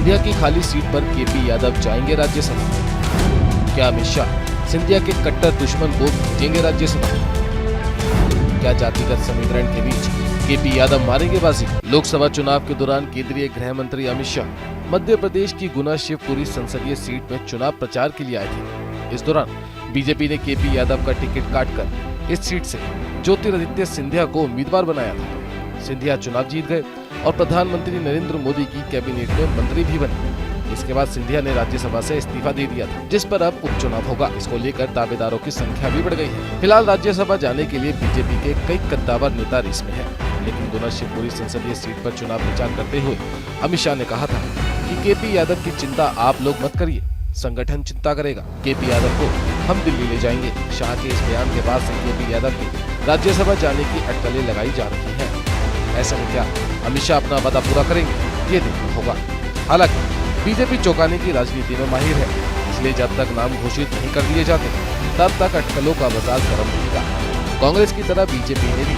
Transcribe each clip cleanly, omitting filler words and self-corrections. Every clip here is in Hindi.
सिंधिया की खाली सीट पर केपी यादव जाएंगे राज्यसभा। क्या अमित शाह सिंधिया के कट्टर दुश्मन को भेजेंगे राज्यसभा? क्या जातिगत समीकरण के बीच केपी यादव मारेंगे बाजी? लोकसभा चुनाव के दौरान केंद्रीय गृह मंत्री अमित शाह मध्य प्रदेश की गुना शिवपुरी संसदीय सीट में चुनाव प्रचार के लिए आए थे। इस दौरान बीजेपी ने केपी यादव का टिकट काटकर इस सीट से ज्योतिरादित्य सिंधिया को उम्मीदवार बनाया था। सिंधिया चुनाव जीत गए और प्रधानमंत्री नरेंद्र मोदी की कैबिनेट में मंत्री भी बने। इसके बाद सिंधिया ने राज्यसभा से इस्तीफा दे दिया था, जिस पर अब उपचुनाव होगा। इसको लेकर दावेदारों की संख्या भी बढ़ गई है। फिलहाल राज्यसभा जाने के लिए बीजेपी के कई कद्दावर नेता रेस में हैं, लेकिन गुना शिवपुरी संसदीय सीट पर चुनाव प्रचार करते हुए अमित शाह ने कहा था कि केपी यादव की चिंता आप लोग मत करिए, संगठन चिंता करेगा। केपी यादव को हम दिल्ली ले जाएंगे। शाह के इस बयान के बाद से केपी यादव की राज्यसभा जाने की अटकलें लगाई जा रही हैं। ऐसे में क्या अमित शाह अपना वादा पूरा करेंगे, ये देखना होगा। हालांकि बीजेपी चौंकाने की राजनीति में माहिर है, इसलिए जब तक नाम घोषित नहीं कर दिए जाते तब तक अटकलों का बाजार गर्म रहेगा। कांग्रेस की तरह बीजेपी ने भी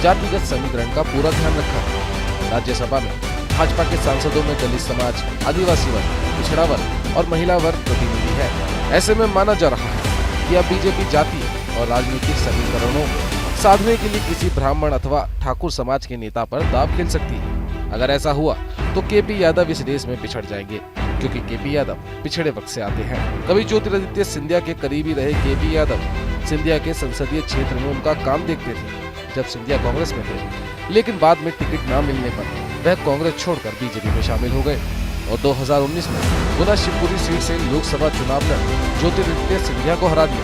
जातिगत समीकरण का पूरा ध्यान रखा है। राज्यसभा में भाजपा के सांसदों में दलित समाज, आदिवासी वर्ग, पिछड़ा वर्ग और महिला वर्ग प्रतिनिधि है। ऐसे में माना जा रहा है कि अब बीजेपी जाति और राजनीतिक समीकरणों साधने के लिए किसी ब्राह्मण अथवा ठाकुर समाज के नेता पर दांव खेल सकती है। अगर ऐसा हुआ तो केपी यादव इस रेस में पिछड़ जाएंगे, क्योंकि केपी यादव पिछड़े वक्त से आते हैं। कभी ज्योतिरादित्य सिंधिया के करीबी रहे केपी यादव सिंधिया के संसदीय क्षेत्र में उनका काम देखते थे जब सिंधिया कांग्रेस में थे, लेकिन बाद में टिकट न मिलने पर वह कांग्रेस छोड़कर बीजेपी में शामिल हो गए और 2019 में गुना शिवपुरी सीट से लोकसभा चुनाव लड़ ज्योतिरादित्य सिंधिया को हरा दिया,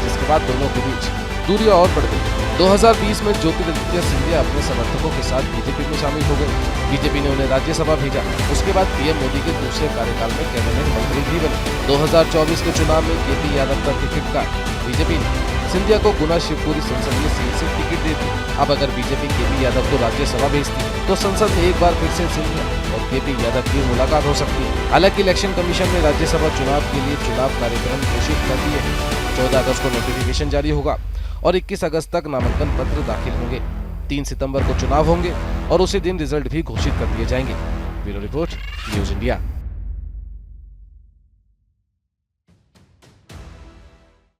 जिसके बाद दोनों के बीच दूरी और बढ़ गई। 2020 में ज्योतिरादित्य सिंधिया अपने समर्थकों के साथ बीजेपी में शामिल हो गए। बीजेपी ने उन्हें राज्यसभा भेजा। उसके बाद पीएम मोदी के दूसरे कार्यकाल में कैबिनेट मंत्री भी बने। 2024 के चुनाव में केपी यादव का टिकट काट बीजेपी ने सिंधिया को गुना शिवपुरी संसदीय सीट से टिकट दे दी। अब अगर बीजेपी केपी यादव को राज्यसभा भेजती तो संसद में एक बार फिर से सिंधिया और केपी यादव की मुलाकात हो सकती है। हालांकि इलेक्शन कमीशन ने राज्यसभा चुनाव के लिए चुनाव कार्यक्रम घोषित कर दिए हैं। 14 अगस्त को नोटिफिकेशन जारी होगा और 21 अगस्त तक नामांकन पत्र दाखिल होंगे। 3 सितंबर को चुनाव होंगे और उसी दिन रिजल्ट भी घोषित कर दिए जाएंगे। Bureau report, news India.